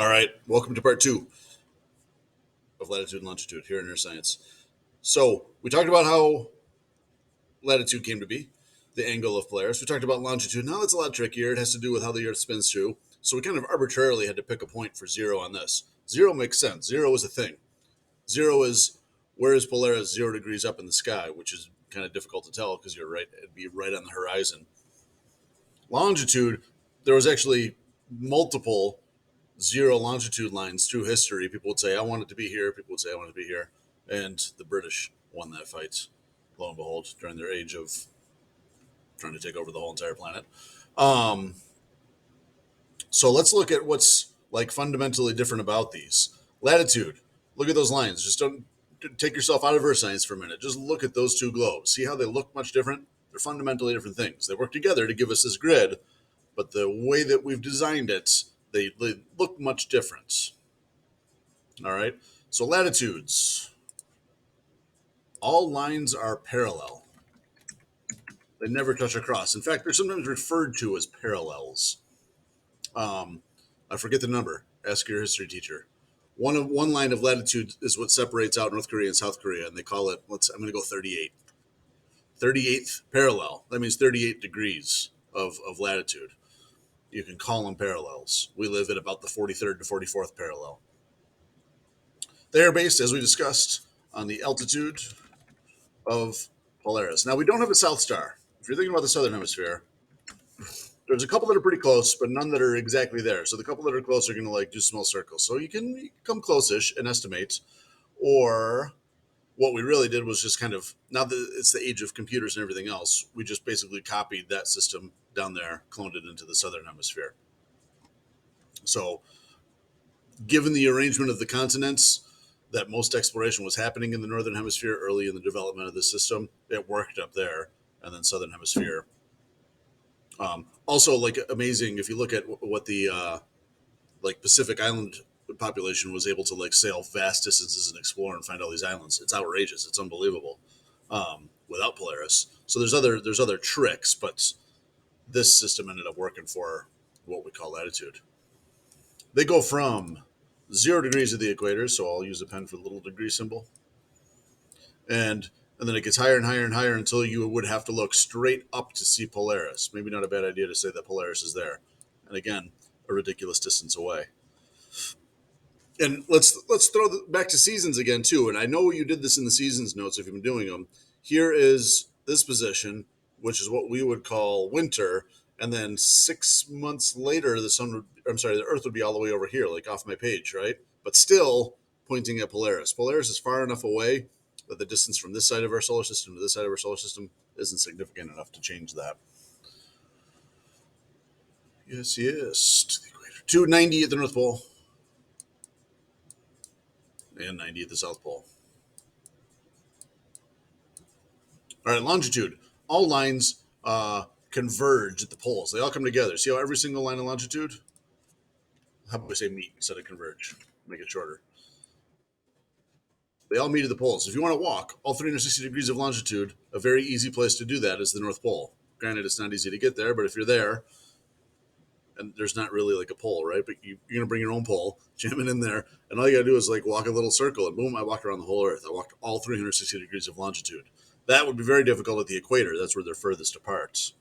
All right, welcome to part two of latitude and longitude here in Earth Science. So we talked about how latitude came to be, the angle of Polaris. We talked about longitude. Now that's a lot trickier. It has to do with how the Earth spins through. So we kind of arbitrarily had to pick a point for zero on this. Zero makes sense. Zero is a thing. Zero is where is Polaris 0 degrees up in the sky, which is kind of difficult to tell because you're right. It'd be right on the horizon. Longitude, there was actually multiple zero longitude lines through history. People would say, I want it to be here. People would say, I want it to be here. And the British won that fight, lo and behold, during their age of trying to take over the whole entire planet. Um, so let's look at what's like fundamentally different about these. Latitude, look at those lines. Just don't take yourself out of Earth science for a minute. Just look at those two globes. See how they look much different? They're fundamentally different things. They work together to give us this grid, but the way that we've designed it, they look much different. All right. So latitudes, all lines are parallel. They never touch across. In fact, they're sometimes referred to as parallels. I forget the number. Ask your history teacher. One line of latitude is what separates out North Korea and South Korea, and they call it. I'm going to go 38. 38th parallel. That means 38 degrees of latitude. You can call them parallels. We live at about the 43rd to 44th parallel. They are based, as we discussed, on the altitude of Polaris. Now, we don't have a South Star. If you're thinking about the Southern Hemisphere, there's a couple that are pretty close, but none that are exactly there. So the couple that are close are going to like do small circles. So you can come close-ish and estimate. Or what we really did was just kind of, now that it's the age of computers and everything else, we just basically copied that system down there, cloned it into the Southern Hemisphere. So given the arrangement of the continents, that most exploration was happening in the northern hemisphere early in the development of the system. It worked up there, and then southern hemisphere. Also, like amazing if you look at what the like Pacific Island population was able to like sail vast distances and explore and find all these islands. It's outrageous. It's unbelievable. Without Polaris, so there's other tricks, but this system ended up working for what we call latitude. They go from 0 degrees of the equator, so I'll use a pen for the little degree symbol, and then it gets higher and higher and higher until you would have to look straight up to see Polaris. Maybe not a bad idea to say that Polaris is there, and again, a ridiculous distance away. And let's throw back to seasons again too. And I know you did this in the seasons notes if you've been doing them. Here is this position, which is what we would call winter, and then 6 months later, the Earth would be all the way over here, like off my page, right? But still pointing at Polaris. Polaris is far enough away that the distance from this side of our solar system to this side of our solar system isn't significant enough to change that. Yes, to the equator. 290 at the North Pole and 90 at the South Pole. All right, longitude. All lines converge at the poles. They all come together. See how every single line of longitude? How about we say meet instead of converge? Make it shorter. They all meet at the poles. If you want to walk all 360 degrees of longitude, a very easy place to do that is the North Pole. Granted, it's not easy to get there, but if you're there, and there's not really like a pole, right? But you're going to bring your own pole, jam it in there, and all you got to do is like walk a little circle, and boom, I walked around the whole Earth. I walked all 360 degrees of longitude. That would be very difficult at the equator. That's where they're furthest apart.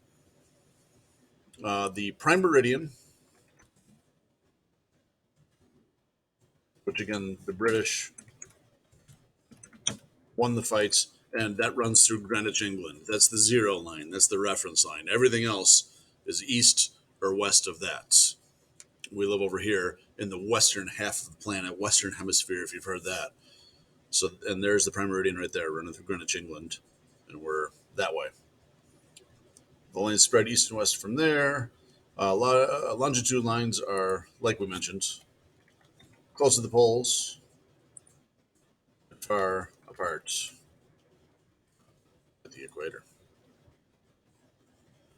The prime meridian, which again, the British won the fights, and that runs through Greenwich, England. That's the zero line. That's the reference line. Everything else is east or west of that. We live over here in the western half of the planet, western hemisphere, if you've heard that. So, and there's the prime meridian right there, running through Greenwich, England, and we're that way. The lines spread east and west from there. Longitude lines are, like we mentioned, close to the poles, far apart at the equator.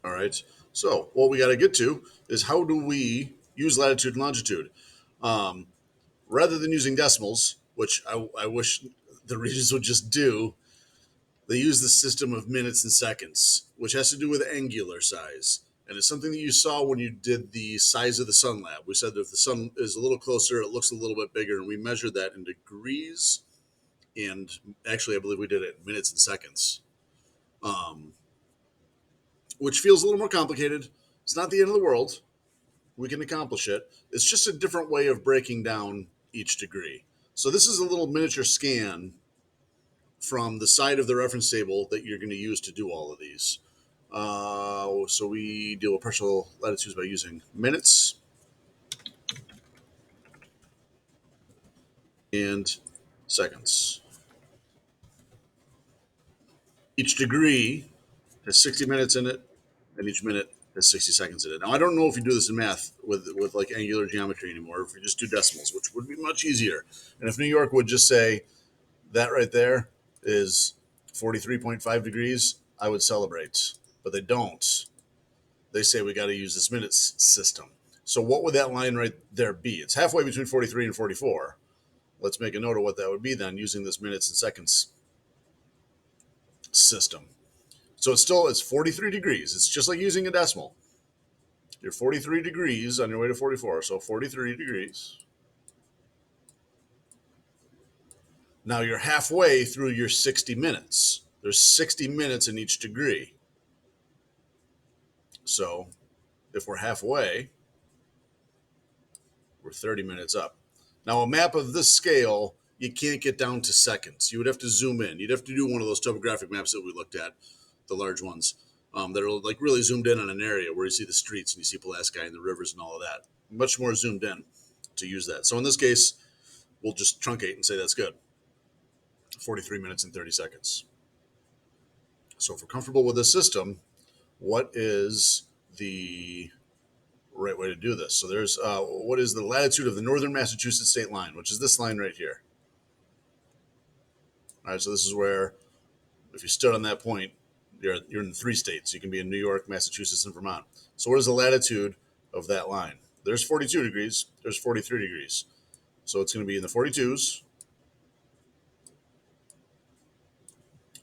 All right. So what we got to get to is how do we use latitude and longitude? Um, Rather than using decimals, which I wish the regions would just do, they use the system of minutes and seconds, which has to do with angular size. And it's something that you saw when you did the size of the sun lab. We said that if the sun is a little closer, it looks a little bit bigger, and we measured that in degrees. And actually, I believe we did it in minutes and seconds, um, which feels a little more complicated. It's not the end of the world. We can accomplish it. It's just a different way of breaking down each degree. So this is a little miniature scan from the side of the reference table that you're going to use to do all of these. So we deal with partial latitudes by using minutes and seconds. Each degree has 60 minutes in it, and each minute has 60 seconds in it. Now, I don't know if you do this in math with like angular geometry anymore, if you just do decimals, which would be much easier. And if New York would just say that right there is 43.5 degrees, I would celebrate. But they don't. They say we got to use this minutes system. So what would that line right there be? It's halfway between 43 and 44. Let's make a note of what that would be then using this minutes and seconds system. So it's 43 degrees. It's just like using a decimal. You're 43 degrees on your way to 44. So 43 degrees. Now you're halfway through your 60 minutes. There's 60 minutes in each degree. So if we're halfway, we're 30 minutes up. Now, a map of this scale, you can't get down to seconds. You would have to zoom in. You'd have to do one of those topographic maps that we looked at, the large ones, that are like really zoomed in on an area where you see the streets and you see Pulaski and the rivers and all of that. Much more zoomed in to use that. So in this case, we'll just truncate and say that's good. 43 minutes and 30 seconds. So if we're comfortable with this system, what is the right way to do this? So there's what is the latitude of the northern Massachusetts state line, which is this line right here. All right, so this is where if you stood on that point, you're in 3 states. You can be in New York, Massachusetts, and Vermont. So what is the latitude of that line? There's 42 degrees. There's 43 degrees. So it's going to be in the 42s.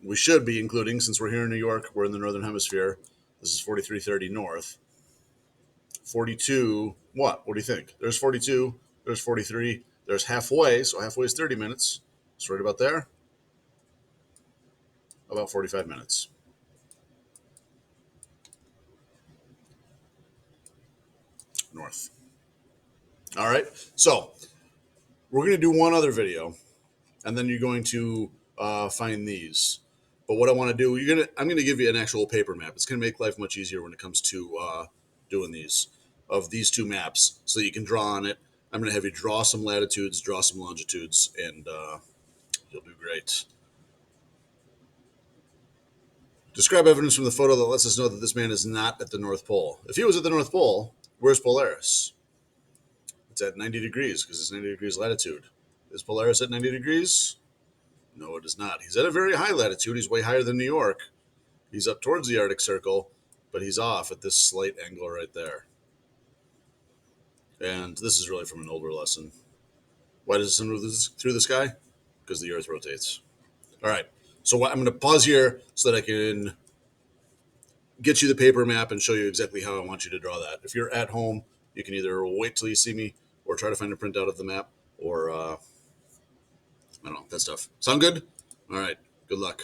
We should be including, since we're here in New York, we're in the northern hemisphere. This is 4330 north. 42, what? What do you think? There's 42, there's 43, there's halfway, so halfway is 30 minutes. It's right about there. About 45 minutes. North. All right, so we're going to do one other video, and then you're going to find these. But what I want to do, I'm going to give you an actual paper map. It's going to make life much easier when it comes to doing these, of these 2 maps, so you can draw on it. I'm going to have you draw some latitudes, draw some longitudes, and you'll do great. Describe evidence from the photo that lets us know that this man is not at the North Pole. If he was at the North Pole, where's Polaris? It's at 90 degrees because it's 90 degrees latitude. Is Polaris at 90 degrees? No, it is not. He's at a very high latitude. He's way higher than New York. He's up towards the Arctic Circle, but he's off at this slight angle right there. And this is really from an older lesson. Why does the sun move through the sky? Because the Earth rotates. All right. So I'm going to pause here so that I can get you the paper map and show you exactly how I want you to draw that. If you're at home, you can either wait till you see me or try to find a printout of the map or, I don't know, that stuff. Sound good? All right. Good luck.